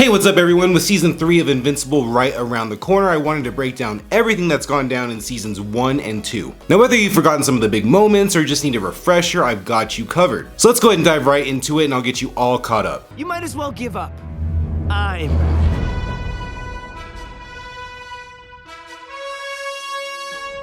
Hey, what's up everyone? With season 3 of Invincible right around the corner, I wanted to break down everything that's gone down in seasons 1 and 2. Now whether you've forgotten some of the big moments or just need a refresher, I've got you covered. So let's go ahead and dive right into it and I'll get you all caught up. You might as well give up. I'm...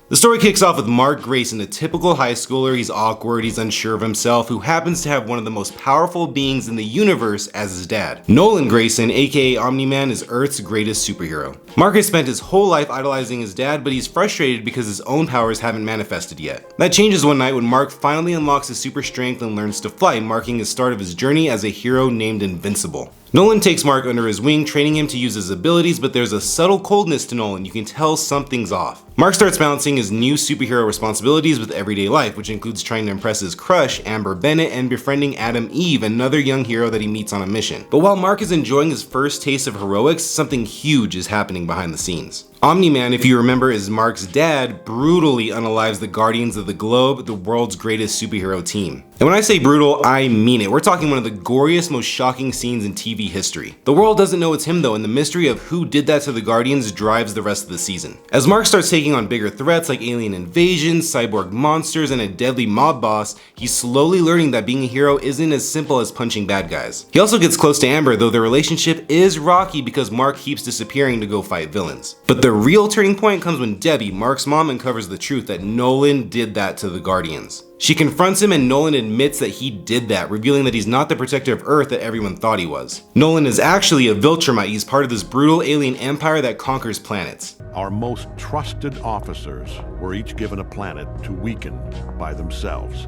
The story kicks off with Mark Grayson, a typical high schooler. He's awkward, he's unsure of himself, who happens to have one of the most powerful beings in the universe as his dad. Nolan Grayson, aka Omni-Man, is Earth's greatest superhero. Mark has spent his whole life idolizing his dad, but he's frustrated because his own powers haven't manifested yet. That changes one night when Mark finally unlocks his super strength and learns to fly, marking the start of his journey as a hero named Invincible. Nolan takes Mark under his wing, training him to use his abilities, but there's a subtle coldness to Nolan. You can tell something's off. Mark starts balancing his new superhero responsibilities with everyday life, which includes trying to impress his crush, Amber Bennett, and befriending Adam Eve, another young hero that he meets on a mission. But while Mark is enjoying his first taste of heroics, something huge is happening behind the scenes. Omni-Man, if you remember, is Mark's dad, brutally unalives the Guardians of the Globe, the world's greatest superhero team. And when I say brutal, I mean it. We're talking one of the goriest, most shocking scenes in TV history. The world doesn't know it's him though, and the mystery of who did that to the Guardians drives the rest of the season. As Mark starts taking on bigger threats like alien invasions, cyborg monsters, and a deadly mob boss, he's slowly learning that being a hero isn't as simple as punching bad guys. He also gets close to Amber, though their relationship is rocky because Mark keeps disappearing to go fight villains. But the real turning point comes when Debbie, Mark's mom, uncovers the truth that Nolan did that to the Guardians. She confronts him and Nolan admits that he did that, revealing that he's not the protector of Earth that everyone thought he was. Nolan is actually a Viltrumite. He's part of this brutal alien empire that conquers planets. Our most trusted officers were each given a planet to weaken by themselves.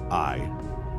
I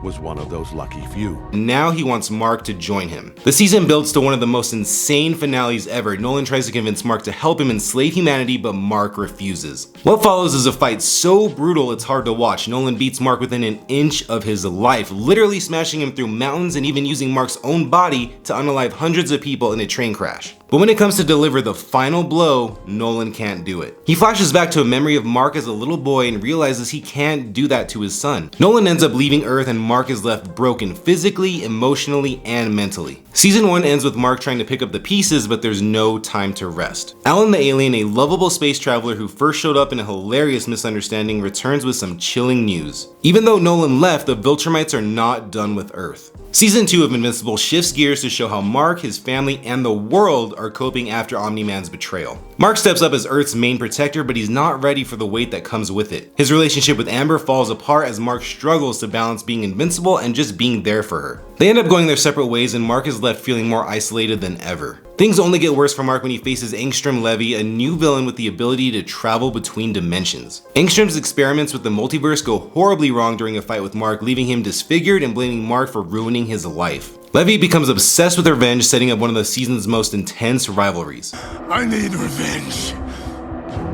was one of those lucky few. Now he wants Mark to join him. The season builds to one of the most insane finales ever. Nolan tries to convince Mark to help him enslave humanity, but Mark refuses. What follows is a fight so brutal it's hard to watch. Nolan beats Mark within an inch of his life, literally smashing him through mountains and even using Mark's own body to unalive hundreds of people in a train crash. But when it comes to deliver the final blow, Nolan can't do it. He flashes back to a memory of Mark as a little boy and realizes he can't do that to his son. Nolan ends up leaving Earth and Mark is left broken physically, emotionally, and mentally. Season 1 ends with Mark trying to pick up the pieces, but there's no time to rest. Alan the alien, a lovable space traveler who first showed up in a hilarious misunderstanding, returns with some chilling news. Even though Nolan left, the Viltrumites are not done with Earth. Season 2 of Invincible shifts gears to show how Mark, his family, and the world are coping after Omni-Man's betrayal. Mark steps up as Earth's main protector, but he's not ready for the weight that comes with it. His relationship with Amber falls apart as Mark struggles to balance being invincible and just being there for her. They end up going their separate ways and Mark is left feeling more isolated than ever. Things only get worse for Mark when he faces Angstrom Levy, a new villain with the ability to travel between dimensions. Angstrom's experiments with the multiverse go horribly wrong during a fight with Mark, leaving him disfigured and blaming Mark for ruining his life. Levy becomes obsessed with revenge, setting up one of the season's most intense rivalries. I need revenge.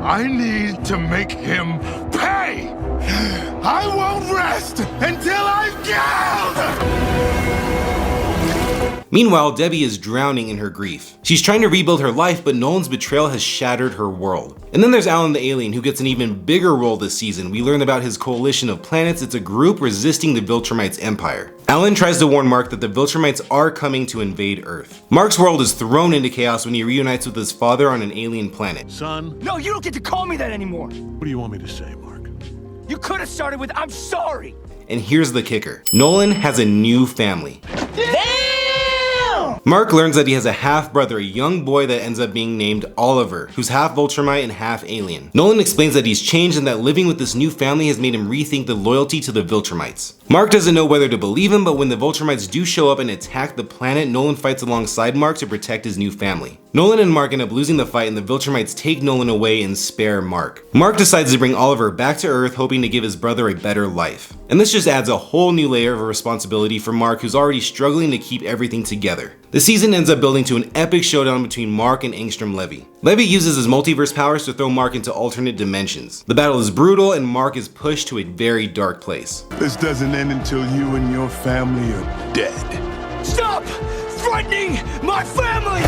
I need to make him pay! I won't rest until I've killed! Meanwhile, Debbie is drowning in her grief. She's trying to rebuild her life, but Nolan's betrayal has shattered her world. And then there's Alan the alien, who gets an even bigger role this season. We learn about his coalition of planets. It's a group resisting the Viltrumites empire. Alan tries to warn Mark that the Viltrumites are coming to invade Earth. Mark's world is thrown into chaos when he reunites with his father on an alien planet. Son, No, you don't get to call me that anymore! what do you want me to say, Mark? You could have started with, I'm sorry! And here's the kicker. Nolan has a new family. Damn! Mark learns that he has a half-brother, a young boy that ends up being named Oliver, who's half Viltrumite and half alien. Nolan explains that he's changed and that living with this new family has made him rethink the loyalty to the Viltrumites. Mark doesn't know whether to believe him, but when the Viltrumites do show up and attack the planet, Nolan fights alongside Mark to protect his new family. Nolan and Mark end up losing the fight and the Viltrumites take Nolan away and spare Mark. Mark decides to bring Oliver back to Earth, hoping to give his brother a better life. And this just adds a whole new layer of responsibility for Mark, who's already struggling to keep everything together. The season ends up building to an epic showdown between Mark and Angstrom Levy. Levy uses his multiverse powers to throw Mark into alternate dimensions. The battle is brutal and Mark is pushed to a very dark place. This doesn't end until you and your family are dead. Stop threatening my family!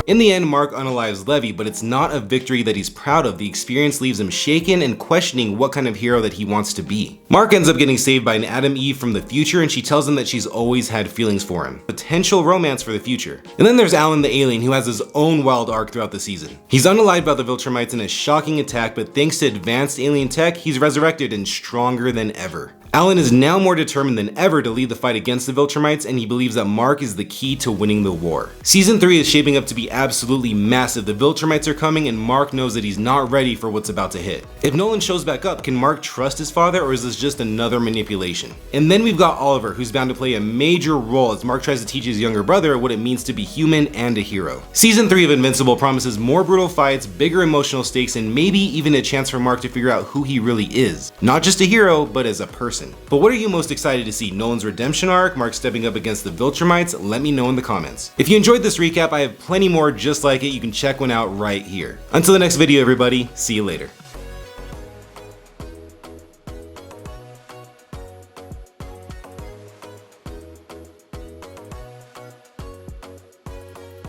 In the end, Mark unalives Levy, but it's not a victory that he's proud of. The experience leaves him shaken and questioning what kind of hero that he wants to be. Mark ends up getting saved by an Adam Eve from the future, and she tells him that she's always had feelings for him. Potential romance for the future. And then there's Alan the alien, who has his own wild arc throughout the season. He's unalived by the Viltrumites in a shocking attack, but thanks to advanced alien tech, he's resurrected and stronger than ever. Alan is now more determined than ever to lead the fight against the Viltrumites, and he believes that Mark is the key to winning the war. Season 3 is shaping up to be absolutely massive. The Viltrumites are coming, and Mark knows that he's not ready for what's about to hit. If Nolan shows back up, can Mark trust his father, or is this just another manipulation? And then we've got Oliver, who's bound to play a major role as Mark tries to teach his younger brother what it means to be human and a hero. Season 3 of Invincible promises more brutal fights, bigger emotional stakes, and maybe even a chance for Mark to figure out who he really is. Not just a hero, but as a person. But what are you most excited to see? Nolan's redemption arc, Mark stepping up against the Viltrumites? Let me know in the comments. If you enjoyed this recap, I have plenty more just like it. You can check one out right here. Until the next video, everybody, see you later.